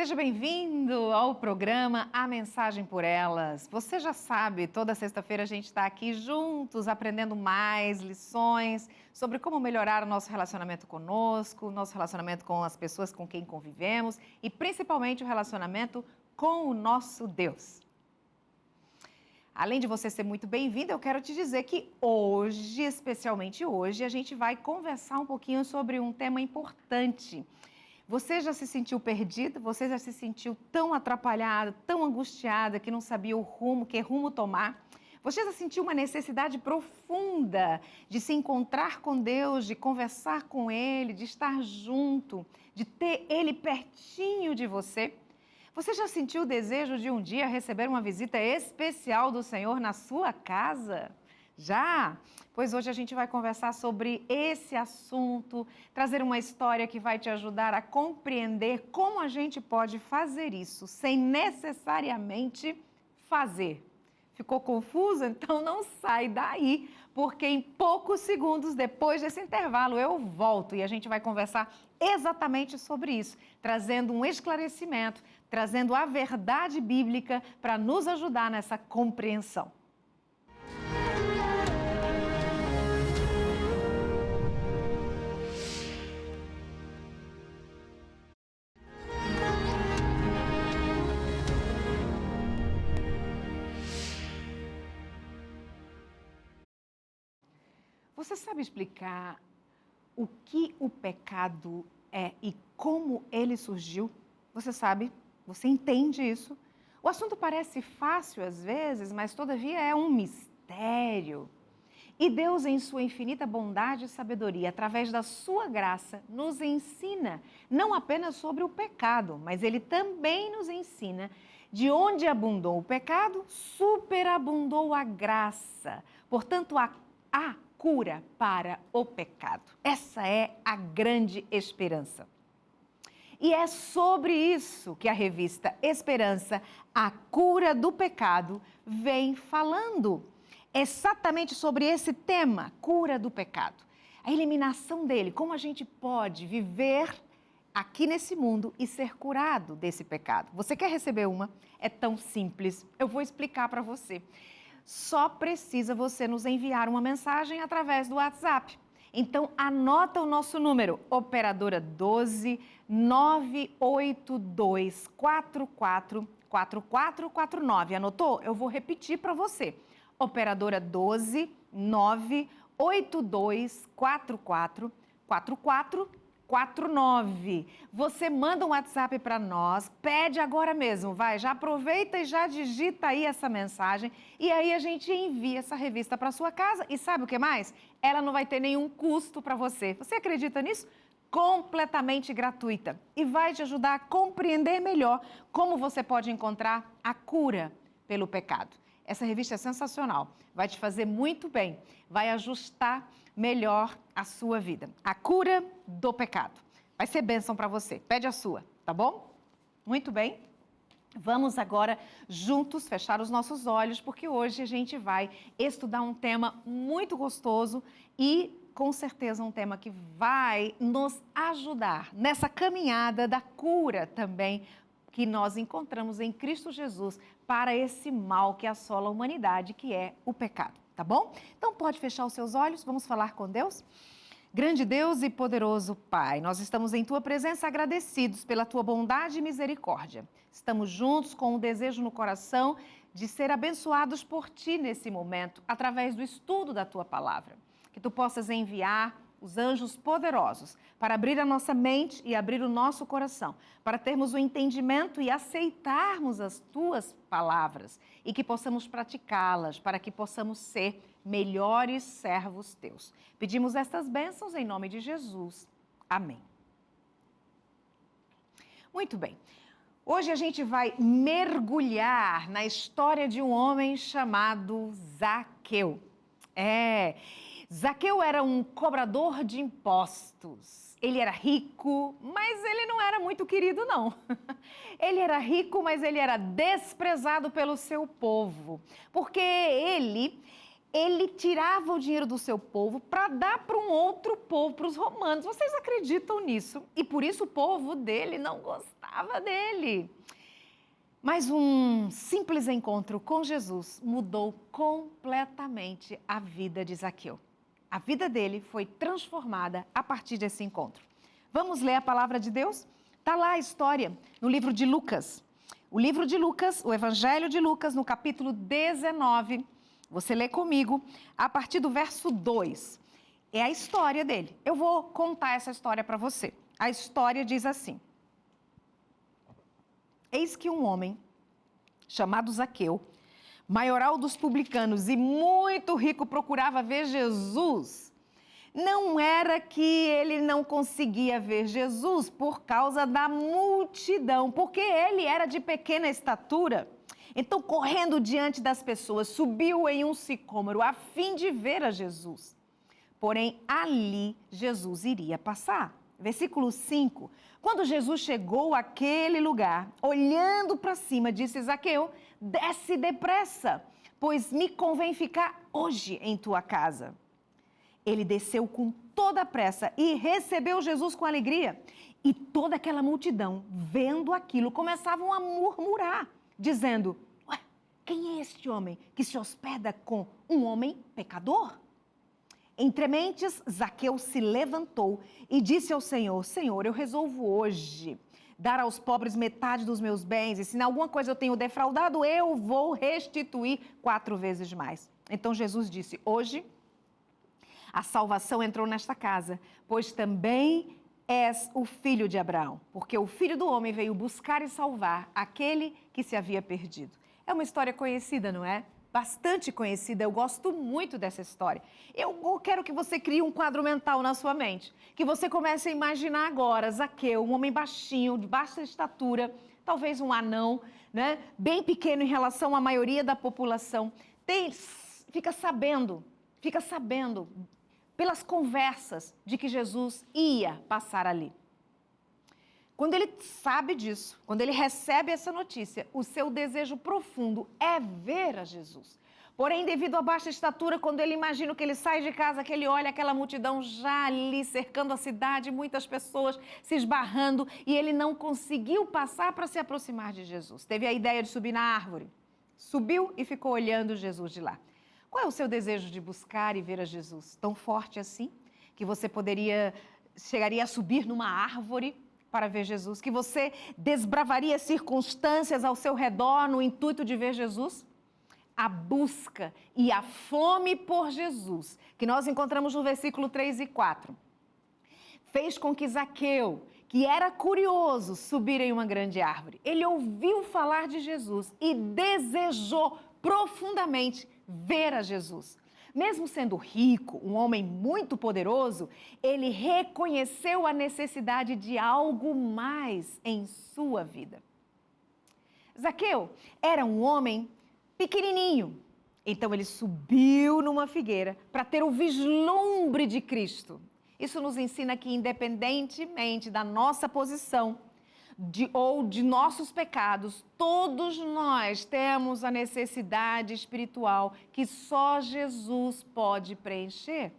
Seja bem-vindo ao programa A Mensagem por Elas. Você já sabe, toda sexta-feira a gente está aqui juntos, aprendendo mais lições sobre como melhorar o nosso relacionamento conosco, o nosso relacionamento com as pessoas com quem convivemos e principalmente o relacionamento com o nosso Deus. Além de você ser muito bem-vindo, eu quero te dizer que hoje, especialmente hoje, a gente vai conversar um pouquinho sobre um tema importante. Você já se sentiu perdido? Você já se sentiu tão atrapalhada, tão angustiada, que não sabia o rumo, que rumo tomar? Você já sentiu uma necessidade profunda de se encontrar com Deus, de conversar com Ele, de estar junto, de ter Ele pertinho de você? Você já sentiu o desejo de um dia receber uma visita especial do Senhor na sua casa? Já? Pois hoje a gente vai conversar sobre esse assunto, trazer uma história que vai te ajudar a compreender como a gente pode fazer isso sem necessariamente fazer. Ficou confuso? Então não sai daí, porque em poucos segundos depois desse intervalo eu volto e a gente vai conversar exatamente sobre isso, trazendo um esclarecimento, trazendo a verdade bíblica para nos ajudar nessa compreensão. Você sabe explicar o que o pecado é e como ele surgiu? Você sabe? Você entende isso? O assunto parece fácil às vezes, mas todavia é um mistério. E Deus, em sua infinita bondade e sabedoria, através da sua graça, nos ensina não apenas sobre o pecado, mas Ele também nos ensina de onde abundou o pecado, superabundou a graça. Portanto, há cura para o pecado. Essa é a grande esperança. E é sobre isso que a revista Esperança, a cura do pecado, vem falando. Exatamente sobre esse tema, cura do pecado. A eliminação dele, como a gente pode viver aqui nesse mundo e ser curado desse pecado. Você quer receber uma? É tão simples. Eu vou explicar para você. Só precisa você nos enviar uma mensagem através do WhatsApp. Então, anota o nosso número, operadora 12 982 44 4449. Anotou? Eu vou repetir para você. Operadora 12 982 44 4449. Você manda um WhatsApp para nós, pede agora mesmo, vai, já aproveita e já digita aí essa mensagem e aí a gente envia essa revista para sua casa e sabe o que mais? Ela não vai ter nenhum custo para você. Você acredita nisso? Completamente gratuita e vai te ajudar a compreender melhor como você pode encontrar a cura pelo pecado. Essa revista é sensacional, vai te fazer muito bem, vai ajustar melhor a sua vida. A cura do pecado. Vai ser bênção para você. Pede a sua, tá bom? Muito bem. Vamos agora juntos fechar os nossos olhos, porque hoje a gente vai estudar um tema muito gostoso e com certeza um tema que vai nos ajudar nessa caminhada da cura também que nós encontramos em Cristo Jesus para esse mal que assola a humanidade, que é o pecado, tá bom? Então pode fechar os seus olhos, vamos falar com Deus? Grande Deus e poderoso Pai, nós estamos em Tua presença agradecidos pela Tua bondade e misericórdia. Estamos juntos com um desejo no coração de ser abençoados por Ti nesse momento, através do estudo da Tua palavra. Que Tu possas enviar os anjos poderosos para abrir a nossa mente e abrir o nosso coração, para termos o entendimento e aceitarmos as Tuas palavras e que possamos praticá-las, para que possamos ser melhores servos Teus. Pedimos estas bênçãos em nome de Jesus. Amém. Muito bem. Hoje a gente vai mergulhar na história de um homem chamado Zaqueu. Zaqueu era um cobrador de impostos. Ele era rico, mas ele não era muito querido, não. Ele era rico, mas ele era desprezado pelo seu povo, porque ele ele tirava o dinheiro do seu povo para dar para um outro povo, para os romanos. Vocês acreditam nisso? E por isso o povo dele não gostava dele. Mas um simples encontro com Jesus mudou completamente a vida de Zaqueu. A vida dele foi transformada a partir desse encontro. Vamos ler a palavra de Deus? Está lá a história no livro de Lucas. O livro de Lucas, o Evangelho de Lucas, no capítulo 19. Você lê comigo a partir do verso 2. É a história dele. Eu vou contar essa história para você. A história diz assim: eis que um homem chamado Zaqueu, maioral dos publicanos e muito rico, procurava ver Jesus. Não era que ele não conseguia ver Jesus por causa da multidão, porque ele era de pequena estatura. Então, correndo diante das pessoas, subiu em um sicômoro a fim de ver a Jesus. Porém, ali Jesus iria passar. Versículo 5. Quando Jesus chegou àquele lugar, olhando para cima, disse: Zaqueu, desce depressa, pois me convém ficar hoje em tua casa. Ele desceu com toda a pressa e recebeu Jesus com alegria. E toda aquela multidão, vendo aquilo, começavam a murmurar, dizendo: ué, quem é este homem que se hospeda com um homem pecador? Entre mentes, Zaqueu se levantou e disse ao Senhor: Senhor, eu resolvo hoje dar aos pobres metade dos meus bens, e se em alguma coisa eu tenho defraudado, eu vou restituir 4 vezes mais. Então Jesus disse: hoje a salvação entrou nesta casa, pois também és o filho de Abraão, porque o Filho do Homem veio buscar e salvar aquele que se havia perdido. É uma história conhecida, não é? Bastante conhecida, eu gosto muito dessa história. Eu quero que você crie um quadro mental na sua mente, que você comece a imaginar agora Zaqueu, um homem baixinho, de baixa estatura, talvez um anão, né? Bem pequeno em relação à maioria da população. Fica sabendo pelas conversas de que Jesus ia passar ali. Quando ele sabe disso, quando ele recebe essa notícia, o seu desejo profundo é ver a Jesus. Porém, devido à baixa estatura, quando ele imagina que ele sai de casa, que ele olha aquela multidão já ali cercando a cidade, muitas pessoas se esbarrando, e ele não conseguiu passar para se aproximar de Jesus. Teve a ideia de subir na árvore. Subiu e ficou olhando Jesus de lá. Qual é o seu desejo de buscar e ver a Jesus? Tão forte assim, que você chegaria a subir numa árvore para ver Jesus? Que você desbravaria circunstâncias ao seu redor no intuito de ver Jesus? A busca e a fome por Jesus, que nós encontramos no versículo 3 e 4, fez com que Zaqueu, que era curioso, subir em uma grande árvore. Ele ouviu falar de Jesus e desejou profundamente ver a Jesus. Mesmo sendo rico, um homem muito poderoso, ele reconheceu a necessidade de algo mais em sua vida. Zaqueu era um homem pequenininho, então ele subiu numa figueira para ter o vislumbre de Cristo. Isso nos ensina que, independentemente da nossa posição ou de nossos pecados, todos nós temos a necessidade espiritual que só Jesus pode preencher.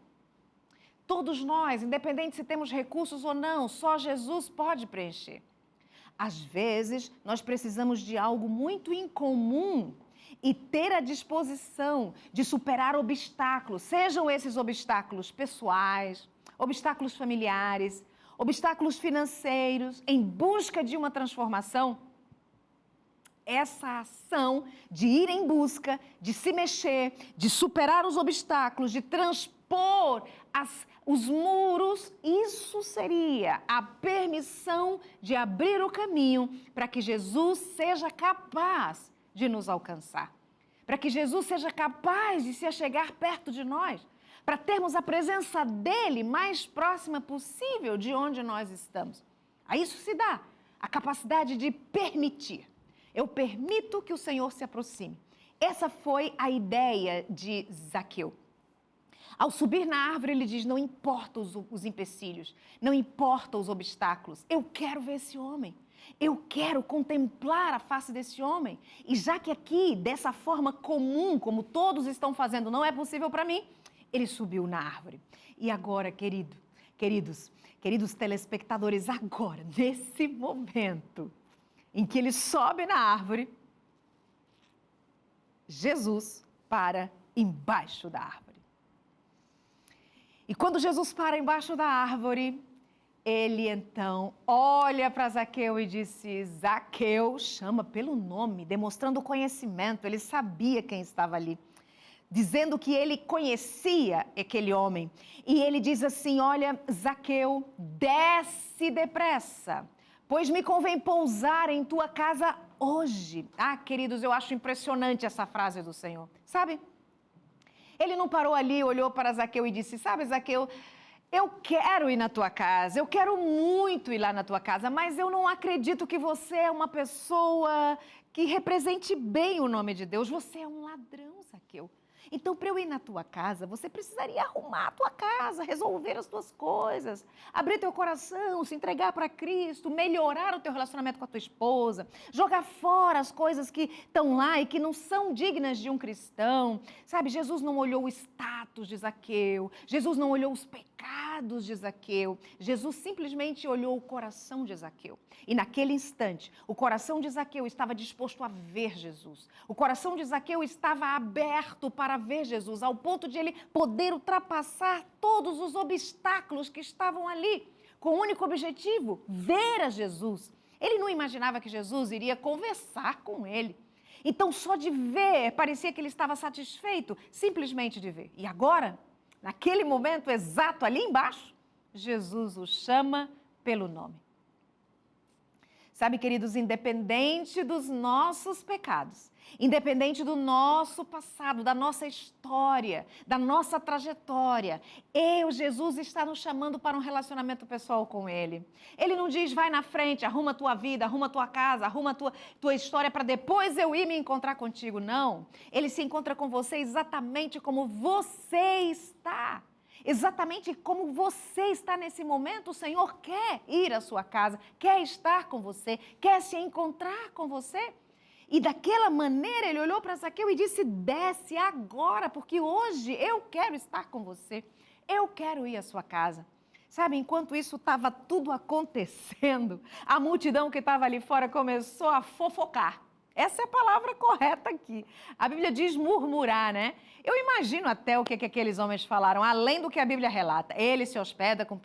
Todos nós, independente se temos recursos ou não, só Jesus pode preencher. Às vezes, nós precisamos de algo muito incomum e ter a disposição de superar obstáculos, sejam esses obstáculos pessoais, obstáculos familiares, obstáculos financeiros, em busca de uma transformação. Essa ação de ir em busca, de se mexer, de superar os obstáculos, de transpor os muros, isso seria a permissão de abrir o caminho para que Jesus seja capaz de nos alcançar, para que Jesus seja capaz de se achegar perto de nós, para termos a presença dele mais próxima possível de onde nós estamos. A isso se dá a capacidade de permitir. Eu permito que o Senhor se aproxime. Essa foi a ideia de Zaqueu. Ao subir na árvore, ele diz: não importa os empecilhos, não importa os obstáculos, eu quero ver esse homem. Eu quero contemplar a face desse homem. E já que aqui, dessa forma comum, como todos estão fazendo, não é possível para mim, ele subiu na árvore. E agora, queridos telespectadores, agora, nesse momento em que ele sobe na árvore, Jesus para embaixo da árvore. E quando Jesus para embaixo da árvore, ele então olha para Zaqueu e disse: Zaqueu, chama pelo nome, demonstrando conhecimento, ele sabia quem estava ali, dizendo que ele conhecia aquele homem. E ele diz assim: olha, Zaqueu, desce depressa, pois me convém pousar em tua casa hoje. Ah, queridos, eu acho impressionante essa frase do Senhor, sabe? Ele não parou ali, olhou para Zaqueu e disse: sabe, Zaqueu, eu quero ir na tua casa, eu quero muito ir lá na tua casa, mas eu não acredito que você é uma pessoa que represente bem o nome de Deus. Você é um ladrão, Zaqueu. Então, para eu ir na tua casa, você precisaria arrumar a tua casa, resolver as tuas coisas, abrir teu coração, se entregar para Cristo, melhorar o teu relacionamento com a tua esposa, jogar fora as coisas que estão lá e que não são dignas de um cristão. Sabe, Jesus não olhou o status de Zaqueu, Jesus não olhou os pecados de Zaqueu, Jesus simplesmente olhou o coração de Zaqueu. E naquele instante, o coração de Zaqueu estava disposto a ver Jesus. O coração de Zaqueu estava aberto para ver Jesus, ao ponto de ele poder ultrapassar todos os obstáculos que estavam ali, com o único objetivo, ver a Jesus. Ele não imaginava que Jesus iria conversar com ele. Então, só de ver, parecia que ele estava satisfeito, simplesmente de ver. E agora, naquele momento exato ali embaixo, Jesus o chama pelo nome. Sabe, queridos, independente dos nossos pecados, independente do nosso passado, da nossa história, da nossa trajetória, Jesus está nos chamando para um relacionamento pessoal com Ele. Ele não diz: vai na frente, arruma a tua vida, arruma a tua casa, arruma a tua história para depois eu ir me encontrar contigo. Não. Ele se encontra com você exatamente como você está. Exatamente como você está nesse momento, o Senhor quer ir à sua casa, quer estar com você, quer se encontrar com você. E daquela maneira ele olhou para Zaqueu e disse: desce agora, porque hoje eu quero estar com você, eu quero ir à sua casa. Sabe, enquanto isso estava tudo acontecendo, a multidão que estava ali fora começou a fofocar. Essa é a palavra correta aqui. A Bíblia diz murmurar, né? Eu imagino até o que aqueles homens falaram, além do que a Bíblia relata. Ele se hospeda com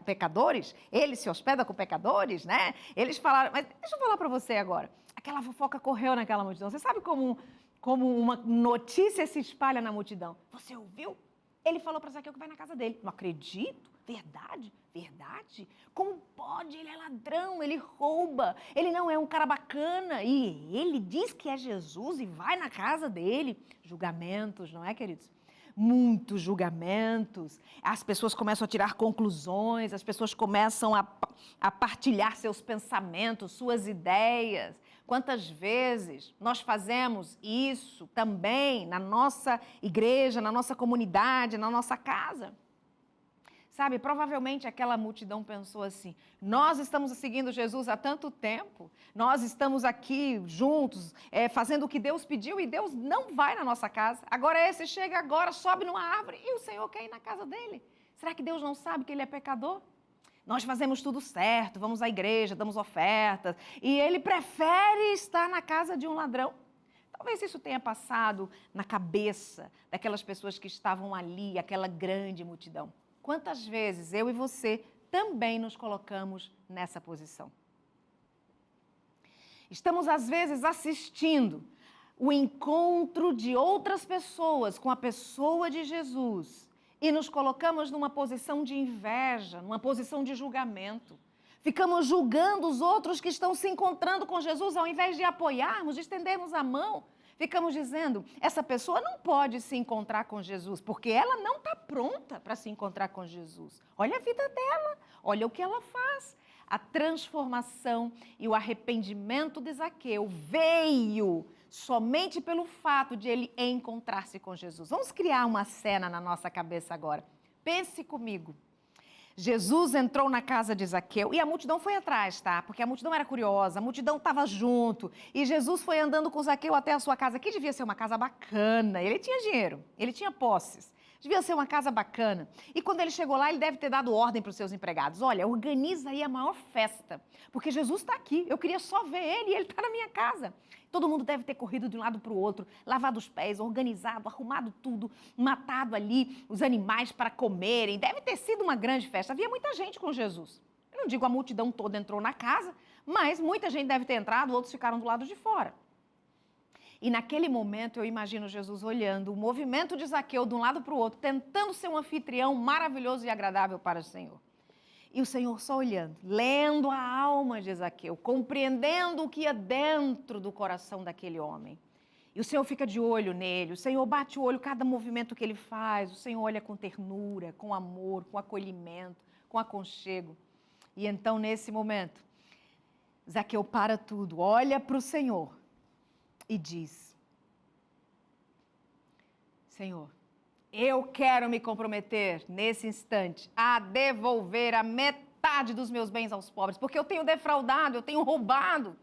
pecadores? Ele se hospeda com pecadores, né? Eles falaram, mas deixa eu falar para você agora. Aquela fofoca correu naquela multidão. Você sabe como uma notícia se espalha na multidão? Você ouviu? Ele falou para Zaqueu que vai na casa dele. Não acredito. Verdade? Verdade? Como pode? Ele é ladrão, ele rouba, ele não é um cara bacana. E ele diz que é Jesus e vai na casa dele. Julgamentos, não é, queridos? Muitos julgamentos. As pessoas começam a tirar conclusões, as pessoas começam a partilhar seus pensamentos, suas ideias. Quantas vezes nós fazemos isso também na nossa igreja, na nossa comunidade, na nossa casa? Sabe, provavelmente aquela multidão pensou assim: nós estamos seguindo Jesus há tanto tempo, nós estamos aqui juntos, fazendo o que Deus pediu e Deus não vai na nossa casa. Agora esse chega agora, sobe numa árvore e o Senhor quer ir na casa dele. Será que Deus não sabe que ele é pecador? Nós fazemos tudo certo, vamos à igreja, damos ofertas e ele prefere estar na casa de um ladrão. Talvez isso tenha passado na cabeça daquelas pessoas que estavam ali, aquela grande multidão. Quantas vezes eu e você também nos colocamos nessa posição? Estamos, às vezes, assistindo o encontro de outras pessoas com a pessoa de Jesus e nos colocamos numa posição de inveja, numa posição de julgamento. Ficamos julgando os outros que estão se encontrando com Jesus, ao invés de apoiarmos, de estendermos a mão. Ficamos dizendo, essa pessoa não pode se encontrar com Jesus, porque ela não está pronta para se encontrar com Jesus. Olha a vida dela, olha o que ela faz. A transformação e o arrependimento de Zaqueu veio somente pelo fato de ele encontrar-se com Jesus. Vamos criar uma cena na nossa cabeça agora. Pense comigo. Jesus entrou na casa de Zaqueu e a multidão foi atrás, tá? Porque a multidão era curiosa, a multidão estava junto. E Jesus foi andando com Zaqueu até a sua casa, que devia ser uma casa bacana. Ele tinha dinheiro, ele tinha posses. Devia ser uma casa bacana. E quando ele chegou lá, ele deve ter dado ordem para os seus empregados. Olha, organiza aí a maior festa, porque Jesus está aqui. Eu queria só ver ele e ele está na minha casa. Todo mundo deve ter corrido de um lado para o outro, lavado os pés, organizado, arrumado tudo, matado ali os animais para comerem. Deve ter sido uma grande festa. Havia muita gente com Jesus. Eu não digo a multidão toda entrou na casa, mas muita gente deve ter entrado, outros ficaram do lado de fora. E naquele momento eu imagino Jesus olhando o movimento de Zaqueu de um lado para o outro, tentando ser um anfitrião maravilhoso e agradável para o Senhor. E o Senhor só olhando, lendo a alma de Zaqueu, compreendendo o que ia dentro do coração daquele homem. E o Senhor fica de olho nele, o Senhor bate o olho cada movimento que ele faz, o Senhor olha com ternura, com amor, com acolhimento, com aconchego. E então, nesse momento, Zaqueu para tudo, olha para o Senhor e diz: Senhor, eu quero me comprometer nesse instante a devolver a metade dos meus bens aos pobres, porque eu tenho defraudado, eu tenho roubado.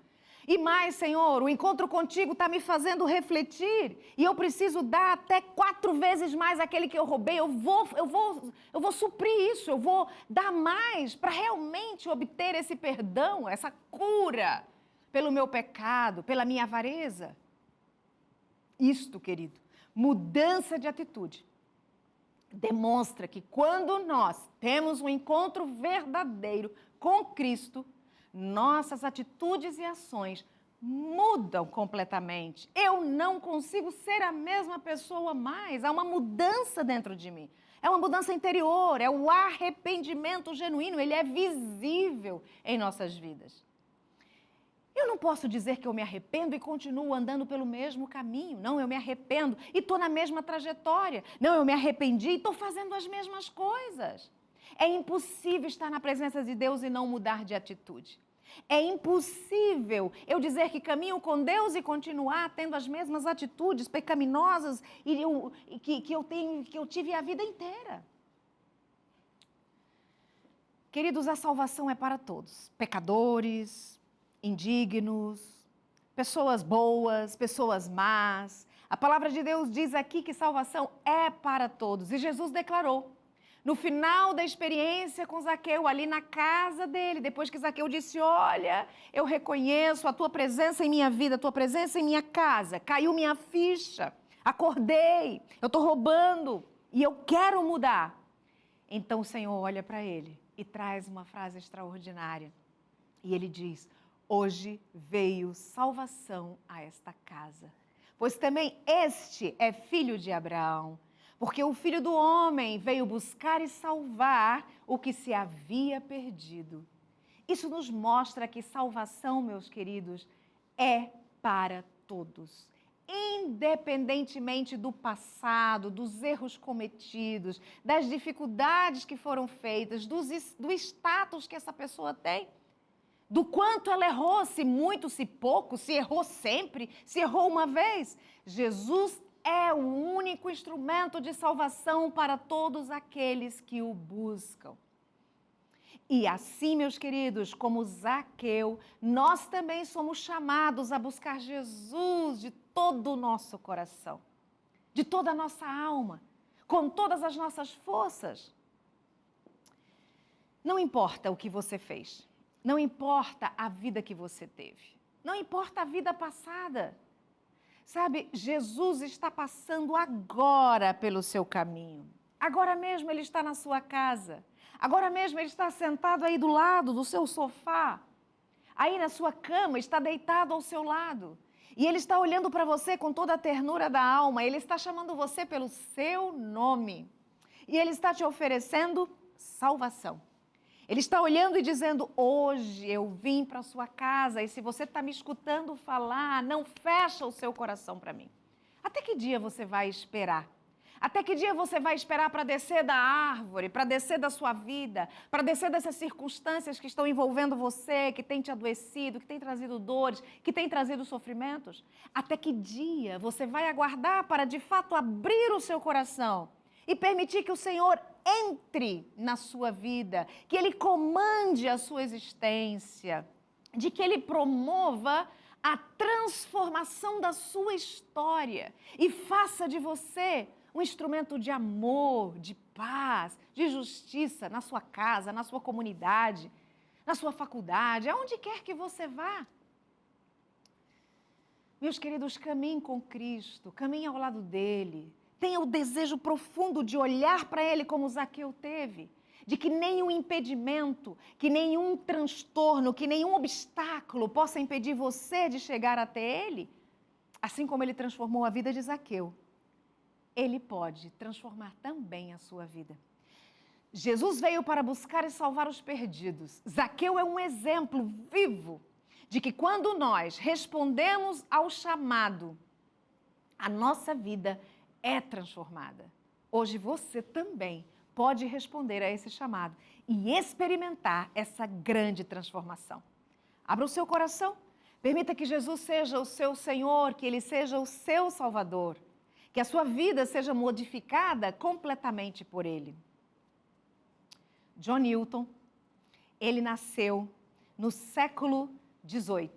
E mais, Senhor, o encontro contigo está me fazendo refletir e eu preciso dar até 4 vezes mais aquele que eu roubei. Eu vou suprir isso, eu vou dar mais para realmente obter esse perdão, essa cura pelo meu pecado, pela minha avareza. Isto, querido, mudança de atitude, demonstra que quando nós temos um encontro verdadeiro com Cristo, nossas atitudes e ações mudam completamente. Eu não consigo ser a mesma pessoa mais. Há uma mudança dentro de mim. É uma mudança interior, é o arrependimento genuíno, ele é visível em nossas vidas. Eu não posso dizer que eu me arrependo e continuo andando pelo mesmo caminho. Não, eu me arrependo e estou na mesma trajetória. Não, eu me arrependi e estou fazendo as mesmas coisas. É impossível estar na presença de Deus e não mudar de atitude. É impossível eu dizer que caminho com Deus e continuar tendo as mesmas atitudes pecaminosas que eu tive a vida inteira. Queridos, a salvação é para todos. Pecadores, indignos, pessoas boas, pessoas más. A palavra de Deus diz aqui que salvação é para todos. E Jesus declarou, no final da experiência com Zaqueu, ali na casa dele, depois que Zaqueu disse, olha, eu reconheço a tua presença em minha vida, a tua presença em minha casa, caiu minha ficha, acordei, eu estou roubando e eu quero mudar. Então o Senhor olha para ele e traz uma frase extraordinária. E ele diz, hoje veio salvação a esta casa, pois também este é filho de Abraão. Porque o Filho do Homem veio buscar e salvar o que se havia perdido. Isso nos mostra que salvação, meus queridos, é para todos. Independentemente do passado, dos erros cometidos, das dificuldades que foram feitas, do status que essa pessoa tem, do quanto ela errou, se muito, se pouco, se errou sempre, se errou uma vez. Jesus é o único instrumento de salvação para todos aqueles que o buscam. E assim, meus queridos, como Zaqueu, nós também somos chamados a buscar Jesus de todo o nosso coração, de toda a nossa alma, com todas as nossas forças. Não importa o que você fez, não importa a vida que você teve, não importa a vida passada. Sabe, Jesus está passando agora pelo seu caminho. Agora mesmo Ele está na sua casa. Agora mesmo Ele está sentado aí do lado do seu sofá. Aí na sua cama, está deitado ao seu lado. E Ele está olhando para você com toda a ternura da alma. Ele está chamando você pelo seu nome. E Ele está te oferecendo salvação. Ele está olhando e dizendo, hoje eu vim para a sua casa e se você está me escutando falar, não fecha o seu coração para mim. Até que dia você vai esperar? Até que dia você vai esperar para descer da árvore, para descer da sua vida, para descer dessas circunstâncias que estão envolvendo você, que tem te adoecido, que tem trazido dores, que tem trazido sofrimentos? Até que dia você vai aguardar para de fato abrir o seu coração e permitir que o Senhor entre na sua vida, que Ele comande a sua existência, de que Ele promova a transformação da sua história e faça de você um instrumento de amor, de paz, de justiça na sua casa, na sua comunidade, na sua faculdade, aonde quer que você vá. Meus queridos, caminhem com Cristo, caminhem ao lado dele. Tenha o desejo profundo de olhar para ele como Zaqueu teve, de que nenhum impedimento, que nenhum transtorno, que nenhum obstáculo possa impedir você de chegar até ele. Assim como ele transformou a vida de Zaqueu, ele pode transformar também a sua vida. Jesus veio para buscar e salvar os perdidos. Zaqueu é um exemplo vivo de que quando nós respondemos ao chamado, a nossa vida é transformada. Hoje você também pode responder a esse chamado e experimentar essa grande transformação. Abra o seu coração, permita que Jesus seja o seu Senhor, que Ele seja o seu Salvador, que a sua vida seja modificada completamente por Ele. John Newton, ele nasceu no século XVIII.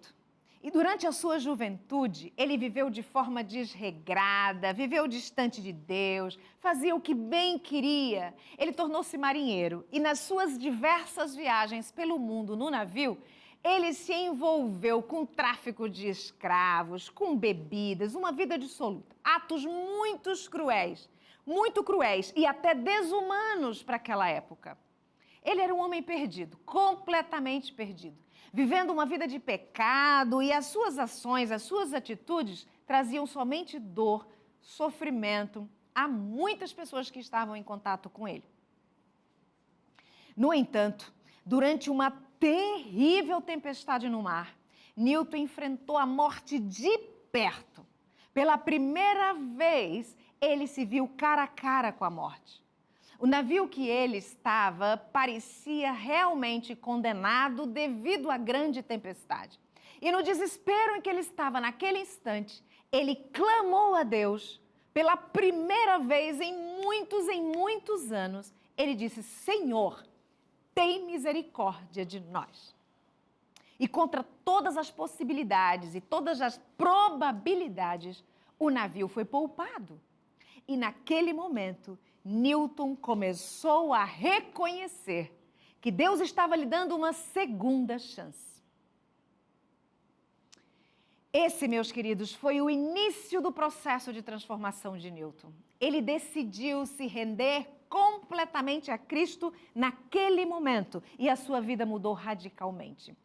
E durante a sua juventude, ele viveu de forma desregrada, viveu distante de Deus, fazia o que bem queria. Ele tornou-se marinheiro e nas suas diversas viagens pelo mundo no navio, ele se envolveu com tráfico de escravos, com bebidas, uma vida dissoluta. Atos muito cruéis e até desumanos para aquela época. Ele era um homem perdido, completamente perdido, vivendo uma vida de pecado e as suas ações, as suas atitudes traziam somente dor, sofrimento a muitas pessoas que estavam em contato com ele. No entanto, durante uma terrível tempestade no mar, Newton enfrentou a morte de perto. Pela primeira vez, ele se viu cara a cara com a morte. O navio que ele estava parecia realmente condenado devido à grande tempestade. E no desespero em que ele estava naquele instante, ele clamou a Deus. Pela primeira vez em muitos anos, ele disse: Senhor, tem misericórdia de nós. E contra todas as possibilidades e todas as probabilidades, o navio foi poupado. E naquele momento, Newton começou a reconhecer que Deus estava lhe dando uma segunda chance. Esse, meus queridos, foi o início do processo de transformação de Newton. Ele decidiu se render completamente a Cristo naquele momento e a sua vida mudou radicalmente.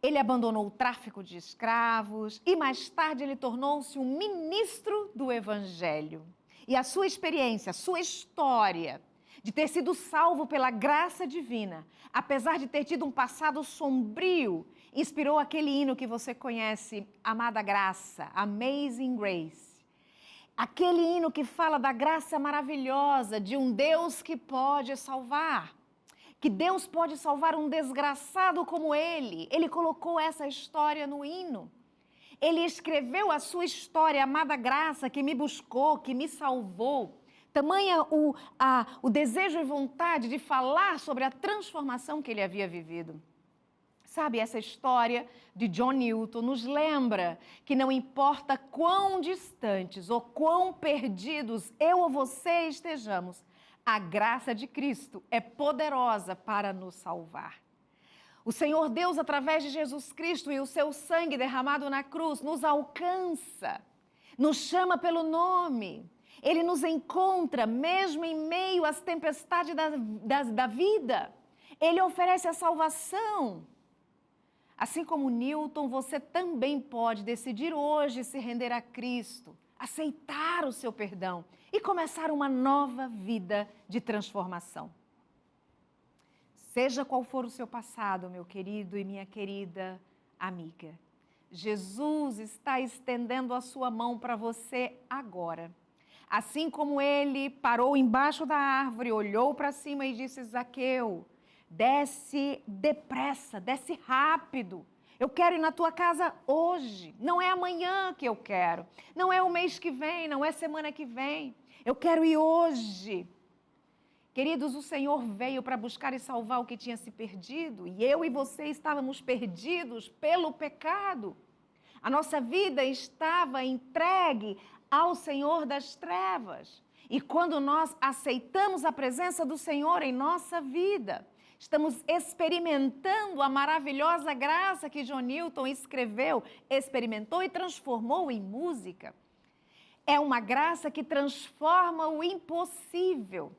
Ele abandonou o tráfico de escravos e mais tarde ele tornou-se um ministro do Evangelho. E a sua experiência, a sua história de ter sido salvo pela graça divina, apesar de ter tido um passado sombrio, inspirou aquele hino que você conhece, Amada Graça, Amazing Grace. Aquele hino que fala da graça maravilhosa de um Deus que pode salvar. Que Deus pode salvar um desgraçado como ele. Ele colocou essa história no hino. Ele escreveu a sua história, amada graça, que me buscou, que me salvou. Tamanha o desejo e vontade de falar sobre a transformação que ele havia vivido. Sabe, essa história de John Newton nos lembra que não importa quão distantes ou quão perdidos eu ou você estejamos, a graça de Cristo é poderosa para nos salvar. O Senhor Deus, através de Jesus Cristo e o seu sangue derramado na cruz, nos alcança, nos chama pelo nome. Ele nos encontra mesmo em meio às tempestades da vida. Ele oferece a salvação. Assim como Newton, você também pode decidir hoje se render a Cristo, aceitar o seu perdão e começar uma nova vida de transformação. Seja qual for o seu passado, meu querido e minha querida amiga, Jesus está estendendo a sua mão para você agora. Assim como ele parou embaixo da árvore, olhou para cima e disse: Zaqueu, desce depressa, desce rápido. Eu quero ir na tua casa hoje. Não é amanhã que eu quero. Não é o mês que vem, não é semana que vem. Eu quero ir hoje. Queridos, o Senhor veio para buscar e salvar o que tinha se perdido, e eu e você estávamos perdidos pelo pecado. A nossa vida estava entregue ao Senhor das trevas. E quando nós aceitamos a presença do Senhor em nossa vida, estamos experimentando a maravilhosa graça que John Newton escreveu, experimentou e transformou em música. É uma graça que transforma o impossível.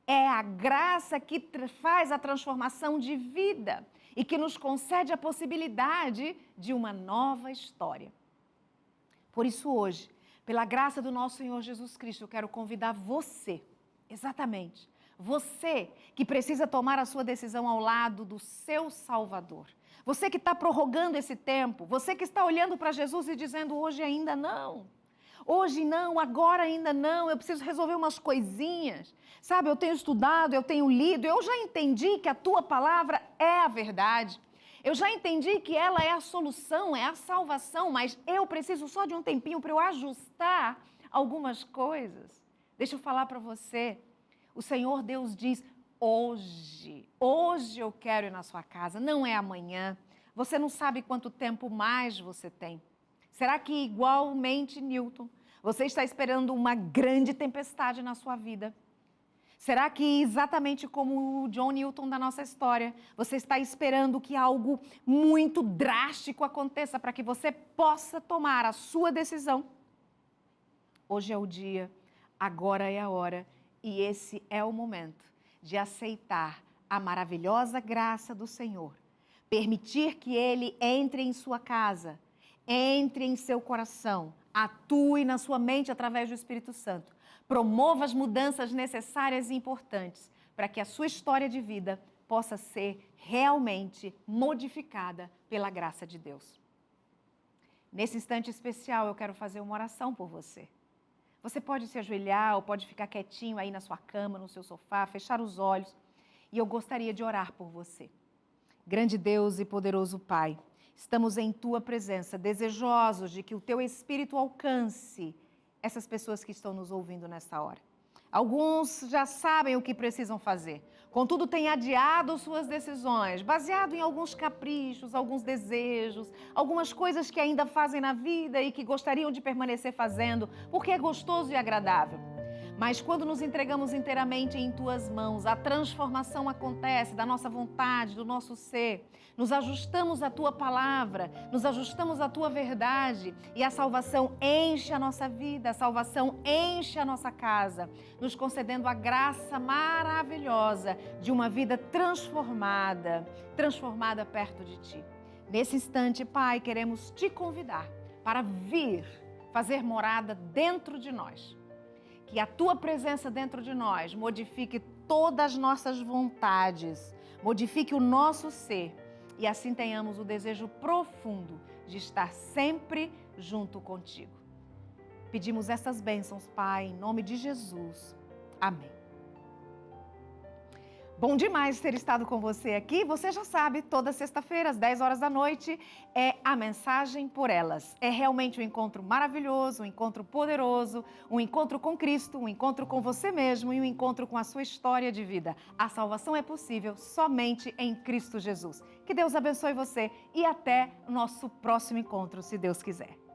É a graça que faz a transformação de vida e que nos concede a possibilidade de uma nova história. Por isso hoje, pela graça do nosso Senhor Jesus Cristo, eu quero convidar você, exatamente, você que precisa tomar a sua decisão ao lado do seu Salvador. Você que está prorrogando esse tempo, você que está olhando para Jesus e dizendo hoje ainda não. Hoje não, agora ainda não, eu preciso resolver umas coisinhas. Sabe, eu tenho estudado, eu tenho lido, eu já entendi que a tua palavra é a verdade. Eu já entendi que ela é a solução, é a salvação, mas eu preciso só de um tempinho para eu ajustar algumas coisas. Deixa eu falar para você. O Senhor Deus diz, hoje eu quero ir na sua casa, não é amanhã. Você não sabe quanto tempo mais você tem. Será que igualmente, Newton, você está esperando uma grande tempestade na sua vida? Será que exatamente como o John Newton da nossa história, você está esperando que algo muito drástico aconteça para que você possa tomar a sua decisão? Hoje é o dia, agora é a hora e esse é o momento de aceitar a maravilhosa graça do Senhor, permitir que Ele entre em sua casa, entre em seu coração, atue na sua mente através do Espírito Santo. Promova as mudanças necessárias e importantes para que a sua história de vida possa ser realmente modificada pela graça de Deus. Nesse instante especial, eu quero fazer uma oração por você. Você pode se ajoelhar ou pode ficar quietinho aí na sua cama, no seu sofá, fechar os olhos. E eu gostaria de orar por você. Grande Deus e poderoso Pai, estamos em Tua presença, desejosos de que o Teu Espírito alcance essas pessoas que estão nos ouvindo nesta hora. Alguns já sabem o que precisam fazer, contudo têm adiado suas decisões, baseado em alguns caprichos, alguns desejos, algumas coisas que ainda fazem na vida e que gostariam de permanecer fazendo, porque é gostoso e agradável. Mas quando nos entregamos inteiramente em Tuas mãos, a transformação acontece da nossa vontade, do nosso ser. Nos ajustamos à Tua palavra, nos ajustamos à Tua verdade e a salvação enche a nossa vida, a salvação enche a nossa casa, nos concedendo a graça maravilhosa de uma vida transformada perto de Ti. Nesse instante, Pai, queremos Te convidar para vir fazer morada dentro de nós. Que a Tua presença dentro de nós modifique todas as nossas vontades, modifique o nosso ser e assim tenhamos o desejo profundo de estar sempre junto contigo. Pedimos essas bênçãos, Pai, em nome de Jesus. Amém. Bom demais ter estado com você aqui. Você já sabe, toda sexta-feira, às 10 horas da noite, é a Mensagem por Elas. É realmente um encontro maravilhoso, um encontro poderoso, um encontro com Cristo, um encontro com você mesmo e um encontro com a sua história de vida. A salvação é possível somente em Cristo Jesus. Que Deus abençoe você e até o nosso próximo encontro, se Deus quiser.